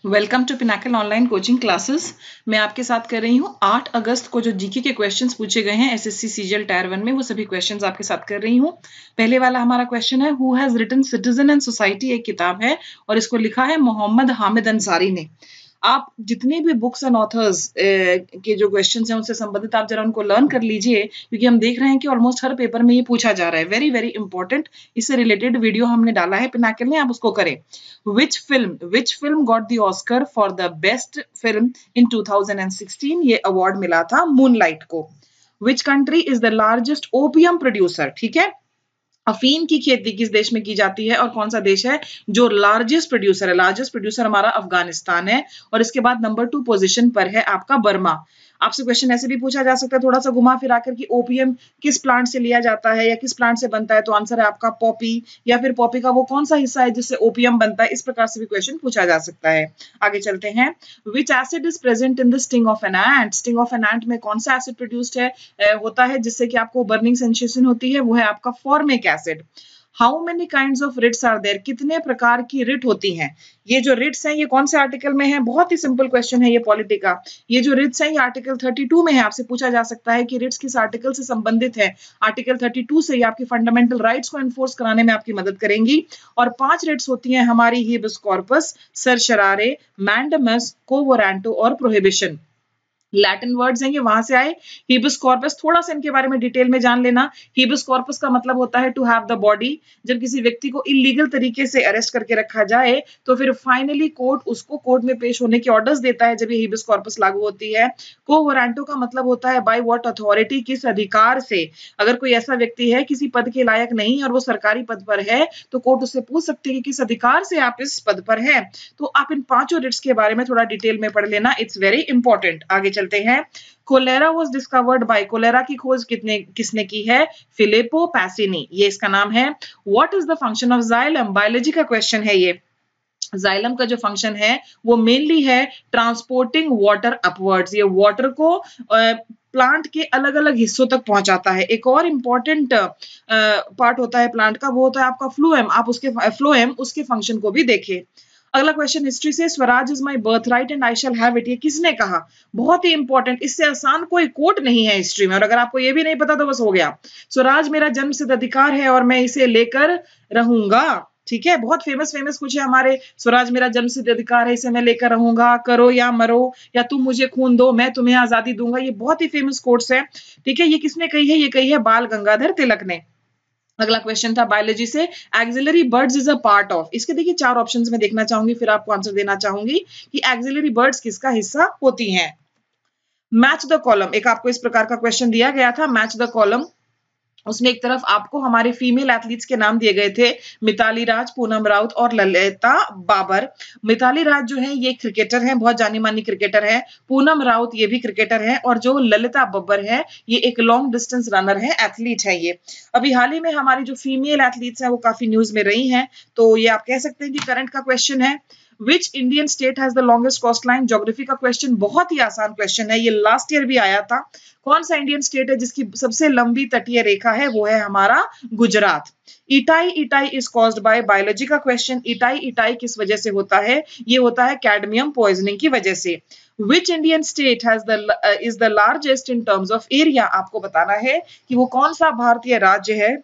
Welcome to pinnacle online coaching classes. मैं आपके साथ कर रही हूँ 8 अगस्त को जो जीके के क्वेश्चंस पूछे गए हैं एसएससी सीजीएल टायर 1 में, वो सभी क्वेश्चंस आपके साथ कर रही हूँ। पहले वाला हमारा क्वेश्चन है, who has written citizen and society, एक किताब है और इसको लिखा है मोहम्मद हामिद अंसारी ने। आप जितने भी बुक्स एंड ऑथर्स के जो क्वेश्चंस हैं उनसे संबंधित आप जरा उनको लर्न कर लीजिए, क्योंकि हम देख रहे हैं कि ऑलमोस्ट हर पेपर में ये पूछा जा रहा है। वेरी वेरी इंपॉर्टेंट, इससे रिलेटेड वीडियो हमने डाला है पिनाकल ने, आप उसको करें। Which film got the Oscar for the best film in 2016? ये अवार्ड मिला था मूनलाइट को। Which country is the largest opium producer? ठीक है, अफीम की खेती किस देश में की जाती है और कौन सा देश है जो लार्जेस्ट प्रोड्यूसर है? लार्जेस्ट प्रोड्यूसर हमारा अफगानिस्तान है और इसके बाद नंबर 2 पोजीशन पर है आपका बर्मा। आपसे क्वेश्चन ऐसे भी पूछा जा सकता है थोड़ा सा घुमा फिरा कर कि ओपीएम किस प्लांट से लिया जाता है या किस प्लांट से बनता है, तो आंसर है आपका पॉपी, या फिर पॉपी का वो कौन सा हिस्सा है जिससे ओपीएम बनता है। इस प्रकार से भी क्वेश्चन पूछा जा सकता है। आगे चलते हैं। विच acid is present in the sting of an ant? Sting of an ant में कौन सा एसिड प्रोड्यूस्ड है होता है जिससे कि आपको बर्निंग सेंसेशन होती है? वो है आपका formic acid. How many kinds of writs are there? कितने प्रकार की रिट होती हैं? ये जो रिट्स हैं ये कौन से आर्टिकल में है? बहुत ही सिंपल क्वेश्चन है ये पॉलिटी का। ये जो रिट्स हैं ये आर्टिकल 32 में है। आपसे पूछा जा सकता है कि रिट्स किस आर्टिकल से संबंधित है। आर्टिकल 32 से ये आपकी फंडामेंटल राइट्स को एनफोर्स कराने में आपकी मदद करेंगी। और 5 रिट्स होती हैं हमारी, हिबिस कॉर्पस, सर्शरारे, मैंडमस, कोवोरेंटो और प्रोहिबिशन। लैटिन वर्ड्स हैं ये वहां से आए। हिबिस कॉर्पस, थोड़ा सा इनके बारे में डिटेल में जान लेना। हिबिस कॉर्पस का मतलब होता है टू हैव द बॉडी। जब किसी व्यक्ति को इलीगल तरीके से अरेस्ट करके रखा जाए तो फिर फाइनली कोर्ट उसको कोर्ट में पेश होने के ऑर्डर्स देता है जब ये हिबिस कॉर्पस लागू होती है। कोवोरेंटो का मतलब होता है बाय व्हाट अथॉरिटी, किस अधिकार से। अगर कोई ऐसा व्यक्ति है किसी पद के लायक नहीं और वो सरकारी पद पर है तो कोर्ट उससे पूछ सकती है कि किस अधिकार से आप इस पद पर है। तो आप इन 5 रिट्स के बारे में थोड़ा डिटेल में पढ़ लेना, इट्स वेरी इंपॉर्टेंट। आगे चलते हैं। Cholera was discovered by, cholera की खोज किसने की है? फिलिप्पो पैसिनी, ये इसका नाम है। What is the function of xylem? Biology का क्वेश्चन है ये। जाइलम का जो फंक्शन है वो मेनली है ट्रांसपोर्टिंग वाटर अपवर्ड्स। ये वाटर को प्लांट के अलग अलग हिस्सों तक पहुंचाता है। एक और इंपॉर्टेंट पार्ट होता है प्लांट का, वो होता है आपका फ्लोएम। आप उसके फंक्शन को भी देखें। अगला क्वेश्चन हिस्ट्री से, Swaraj is my birth right and I shall have it, ये किसने कहा? बहुत ही इंपॉर्टेंट, इससे आसान कोई कोट नहीं है हिस्ट्री में, और अगर आपको ये भी नहीं पता तो बस हो गया। स्वराज मेरा जन्मसिद्ध अधिकार है और मैं इसे लेकर रहूंगा। ठीक है, बहुत फेमस कुछ है हमारे, स्वराज मेरा जन्मसिद्ध अधिकार है, इसे मैं लेकर रहूंगा, करो या मरो, या तुम मुझे खून दो मैं तुम्हें आजादी दूंगा। ये बहुत ही फेमस कोट्स है। ठीक है, ये किसने कही है? ये कही है बाल गंगाधर तिलक ने। अगला क्वेश्चन था बायोलॉजी से, axillary birds is a part of. इसके देखिए 4 ऑप्शंस में देखना चाहूंगी, फिर आपको आंसर देना चाहूंगी कि एक्सिलरी बर्ड्स किसका हिस्सा होती हैं। मैच द कॉलम, एक आपको इस प्रकार का क्वेश्चन दिया गया था, मैच द कॉलम। उसमें एक तरफ आपको हमारे फीमेल एथलीट्स के नाम दिए गए थे, मिताली राज, पूनम राउत और ललिता बाबर। मिताली राज जो है ये क्रिकेटर हैं, बहुत जानी मानी क्रिकेटर है। पूनम राउत ये भी क्रिकेटर है, और जो ललिता बब्बर है ये एक लॉन्ग डिस्टेंस रनर है, एथलीट है ये। अभी हाल ही में हमारी जो फीमेल एथलीट्स हैं वो काफी न्यूज में रही हैं, तो ये आप कह सकते हैं कि करंट का क्वेश्चन है। Which Indian state has the longest coastline? Geography का क्वेश्चन, बहुत ही आसान क्वेश्चन है, ये लास्ट ईयर भी आया था। कौन सा इंडियन स्टेट है जिसकी सबसे लंबी तटीय रेखा है? वो है हमारा Gujarat. Itai is caused by, biology का क्वेश्चन, इटाई किस वजह से होता है? ये होता है कैडमियम पॉइजनिंग की वजह से। Which Indian state is the largest in terms of area? आपको बताना है कि वो कौन सा भारतीय राज्य है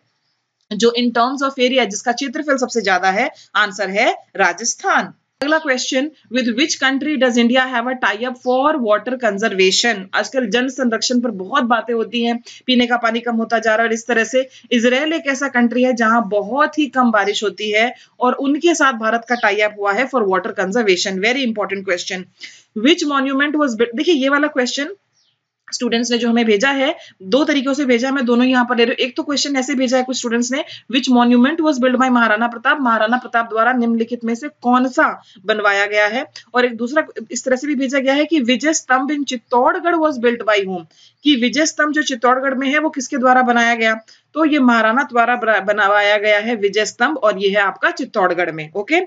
जो इन टर्म्स ऑफ एरिया जिसका क्षेत्रफल सबसे ज्यादा है? आंसर है राजस्थान। अगला question, with which country does India have a tie up for water conservation? आजकल जल संरक्षण पर बहुत बातें होती हैं, पीने का पानी कम होता जा रहा है, और इस तरह से इजराइल एक ऐसा कंट्री है जहां बहुत ही कम बारिश होती है और उनके साथ भारत का टाई अप हुआ है for water conservation. Very important question. Which monument was built? देखिए ये वाला क्वेश्चन स्टूडेंट्स ने जो हमें भेजा है 2 तरीकों से भेजा है, मैं दोनों यहाँ पर ले रही हूँ। एक तो क्वेश्चन ऐसे भेजा है कुछ स्टूडेंट्स ने, which monument was build by Maharana Pratap? Maharana Pratap द्वारा निम्नलिखित में से कौन सा बनवाया गया है? और एक दूसरा इस तरह से भी भेजा गया है कि Vijay Stambh in Chittorgarh was built by whom, कि विजय स्तंभ जो चित्तौड़गढ़ में है वो किसके द्वारा बनाया गया? तो ये महाराणा द्वारा बनवाया गया है विजय स्तंभ, और ये है आपका चित्तौड़गढ़ में। ओके,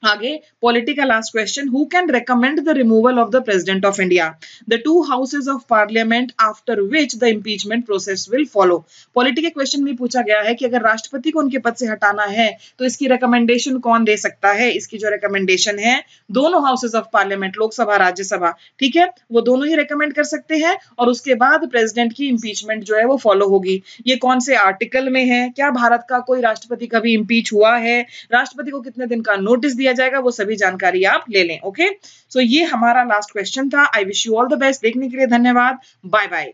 आगे पॉलिटी का last question, who can recommend the removal of the president of India, the two houses of parliament after which the impeachment process will follow. Polity के क्वेश्चन में पूछा गया है कि अगर राष्ट्रपति को उनके पद से हटाना है तो इसकी रिकमेंडेशन कौन दे सकता है। इसकी जो रिकमेंडेशन है दोनों houses of parliament, Lok Sabha Rajya Sabha, ठीक है, वो दोनों ही रिकमेंड कर सकते हैं और उसके बाद प्रेसिडेंट की इम्पीचमेंट जो है वो फॉलो होगी। ये कौन से आर्टिकल में है, क्या भारत का कोई राष्ट्रपति कभी इम्पीच हुआ है, राष्ट्रपति को कितने दिन का नोटिस दिया जाएगा, वो सभी जानकारी आप ले लें। ओके, सो ये हमारा लास्ट क्वेश्चन था। I wish you all the best. देखने के लिए धन्यवाद। Bye bye.